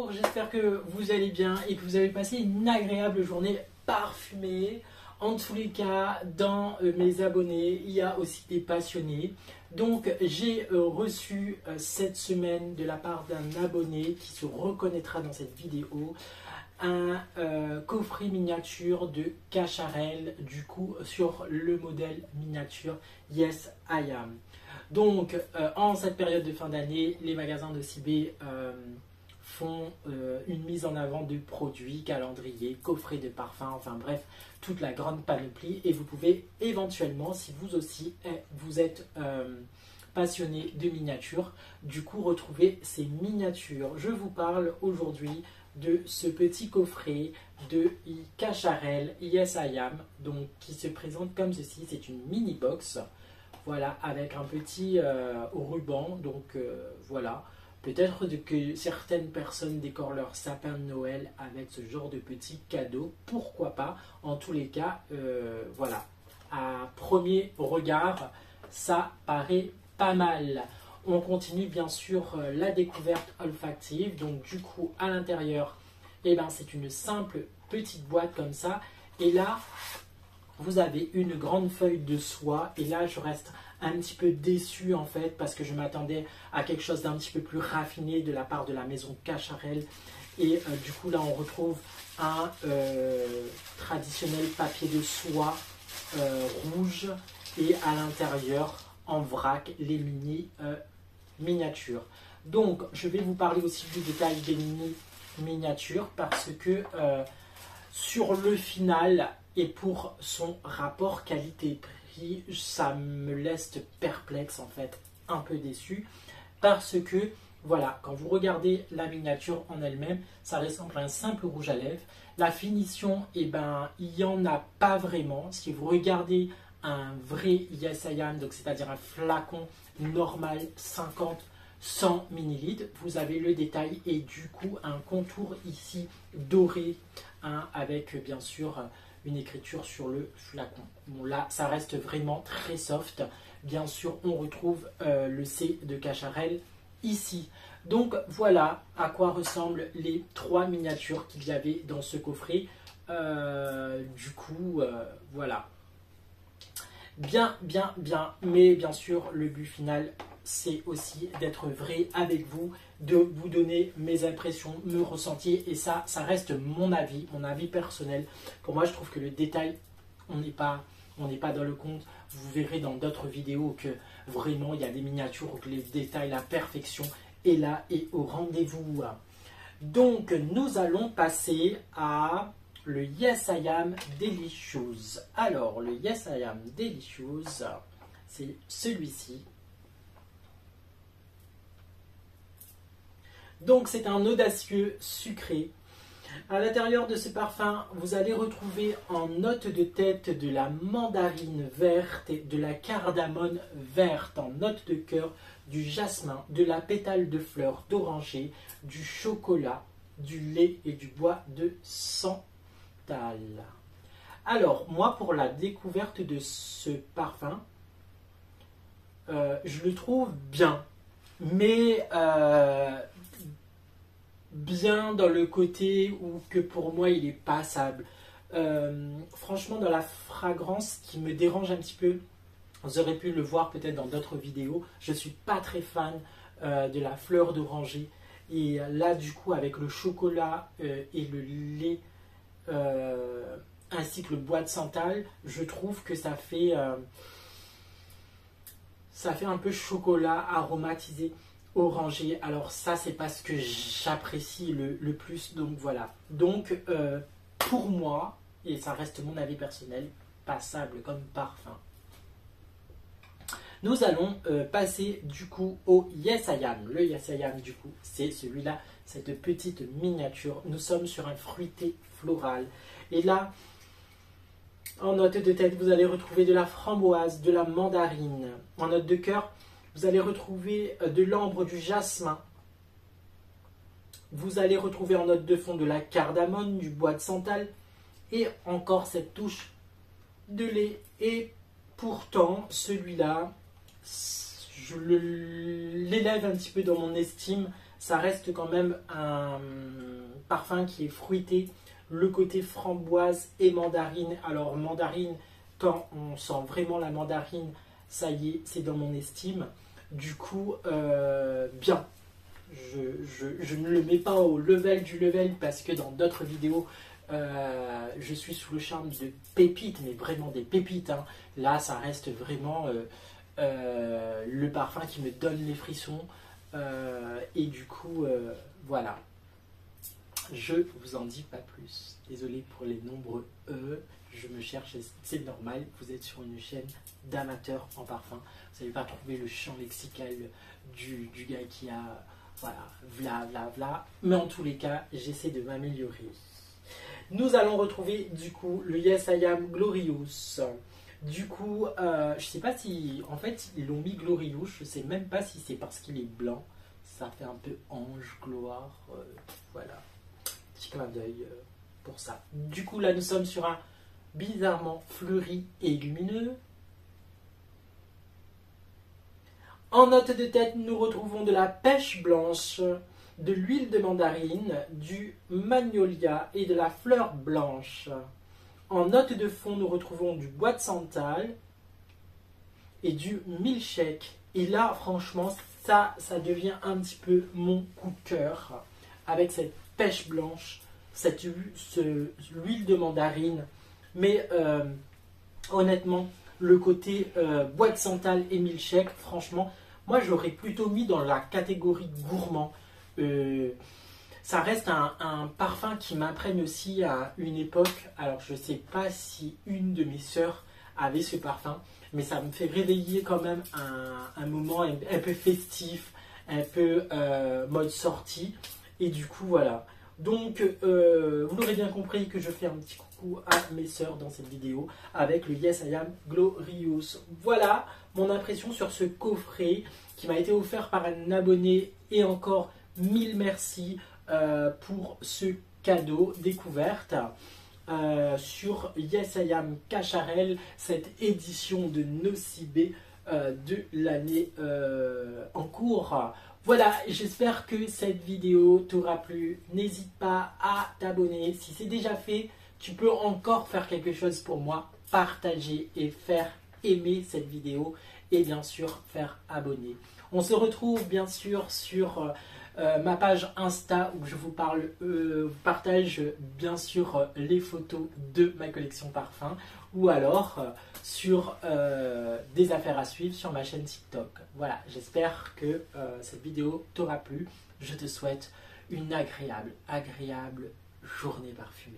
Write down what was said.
Bonjour, j'espère que vous allez bien et que vous avez passé une agréable journée parfumée. En tous les cas, dans mes abonnés, il y a aussi des passionnés. Donc, j'ai reçu cette semaine de la part d'un abonné qui se reconnaîtra dans cette vidéo un coffret miniature de Cacharel, du coup sur le modèle miniature Yes I Am. Donc en cette période de fin d'année, les magasins de CB font une mise en avant de produits, calendriers, coffrets de parfums, enfin bref, toute la grande panoplie. Et vous pouvez éventuellement, si vous aussi vous êtes passionné de miniatures, du coup retrouver ces miniatures. Je vous parle aujourd'hui de ce petit coffret de Cacharel Yes I Am, donc qui se présente comme ceci. C'est une mini box, voilà, avec un petit ruban. Donc voilà, peut-être que certaines personnes décorent leur sapin de Noël avec ce genre de petits cadeaux, pourquoi pas. En tous les cas, voilà, à premier regard ça paraît pas mal. On continue bien sûr la découverte olfactive. Donc du coup à l'intérieur, c'est une simple petite boîte comme ça. Et là, vous avez une grande feuille de soie. Et là, je reste un petit peu déçu en fait, parce que je m'attendais à quelque chose d'un petit peu plus raffiné de la part de la maison Cacharel. Et du coup là, on retrouve un traditionnel papier de soie rouge. Et à l'intérieur, en vrac, les mini miniatures. Donc je vais vous parler aussi du détail des mini miniatures, parce que sur le final et pour son rapport qualité-prix, ça me laisse perplexe en fait, un peu déçu, parce que voilà, quand vous regardez la miniature en elle-même, ça ressemble à un simple rouge à lèvres. La finition, il n'y en a pas vraiment. Si vous regardez un vrai Yes I Am, donc c'est-à-dire un flacon normal 50-100 ml, vous avez le détail et du coup un contour ici doré, avec bien sûr une écriture sur le flacon. Bon là, ça reste vraiment très soft. Bien sûr, on retrouve le C de Cacharel ici. Donc voilà à quoi ressemblent les trois miniatures qu'il y avait dans ce coffret. Du coup, voilà. Bien, mais bien sûr, le but final, c'est aussi d'être vrai avec vous, de vous donner mes impressions, mes ressentis, et ça reste mon avis personnel. Pour moi, je trouve que le détail, on n'est pas dans le compte. Vous verrez dans d'autres vidéos que vraiment, il y a des miniatures où les détails, la perfection est là et au rendez-vous. Donc, nous allons passer à le Yes I Am Delicious. Alors, le Yes I Am Delicious, c'est celui-ci. Donc, c'est un audacieux sucré. À l'intérieur de ce parfum, vous allez retrouver en note de tête de la mandarine verte, de la cardamone verte, en note de cœur, du jasmin, de la pétale de fleurs d'oranger, du chocolat, du lait et du bois de santal. Alors, moi, pour la découverte de ce parfum, je le trouve bien, mais bien dans le côté où que pour moi il est passable. Franchement, dans la fragrance, qui me dérange un petit peu, vous aurez pu le voir peut-être dans d'autres vidéos, je suis pas très fan de la fleur d'oranger. Et là, du coup, avec le chocolat et le lait, ainsi que le bois de santal, je trouve que ça fait un peu chocolat aromatisé, orangé. Alors ça, c'est pas ce que j'apprécie le plus. Donc voilà. Donc pour moi, et ça reste mon avis personnel, passable comme parfum. Nous allons passer du coup au Yes I Am. Le Yes I Am, du coup, c'est celui-là, cette petite miniature. Nous sommes sur un fruité floral. Et là, en note de tête, vous allez retrouver de la framboise, de la mandarine. En note de cœur, vous allez retrouver de l'ambre, du jasmin. Vous allez retrouver en note de fond de la cardamone, du bois de santal. Et encore cette touche de lait. Et pourtant, celui-là, je l'élève un petit peu dans mon estime, Ça reste quand même un parfum qui est fruité, le côté framboise et mandarine. Alors mandarine, quand on sent vraiment la mandarine, ça y est, c'est dans mon estime. Du coup, bien. Je ne le mets pas au level du level parce que dans d'autres vidéos, je suis sous le charme de pépites, mais vraiment des pépites. Hein. Là, ça reste vraiment le parfum qui me donne les frissons. Et du coup, voilà. Je vous en dis pas plus. Désolé pour les nombreux je me cherche, c'est normal. Vous êtes sur une chaîne d'amateurs en parfum. Vous n'allez pas trouver le champ lexical du gars qui a, voilà, vla, vla, vla. Mais en tous les cas, j'essaie de m'améliorer. Nous allons retrouver du coup le Yes I Am Glorious. Du coup, je sais pas si, en fait, ils l'ont mis Glorious. Je sais même pas si c'est parce qu'il est blanc. Ça fait un peu ange, gloire. Voilà. Petit clin d'œil pour ça. Du coup, là, nous sommes sur un bizarrement fleuri et lumineux. En note de tête, nous retrouvons de la pêche blanche, de l'huile de mandarine, du magnolia et de la fleur blanche. En note de fond, nous retrouvons du bois de santal et du milkshake. Et là, franchement, ça devient un petit peu mon coup de cœur avec cette pêche blanche, l'huile de mandarine. Mais honnêtement, le côté bois de santal et milkshake, franchement, moi j'aurais plutôt mis dans la catégorie gourmand. Ça reste un parfum qui m'imprègne aussi à une époque. Alors je ne sais pas si une de mes sœurs avait ce parfum, mais ça me fait réveiller quand même un moment un peu festif, un peu mode sortie. Et du coup voilà. Donc vous l'aurez bien compris que je fais un petit coucou à mes sœurs dans cette vidéo avec le Yes I Am Glorious. Voilà mon impression sur ce coffret qui m'a été offert par un abonné et encore 1000 merci pour ce cadeau découverte sur Yes I Am Cacharel, cette édition de Nocibé de l'année en cours. Voilà, j'espère que cette vidéo t'aura plu. N'hésite pas à t'abonner. Si c'est déjà fait, tu peux encore faire quelque chose pour moi. Partager et faire aimer cette vidéo. Et bien sûr, faire abonner. On se retrouve bien sûr sur ma page Insta où je vous partage bien sûr les photos de ma collection parfum. Ou alors sur des affaires à suivre sur ma chaîne TikTok. Voilà, j'espère que cette vidéo t'aura plu. Je te souhaite une agréable journée parfumée.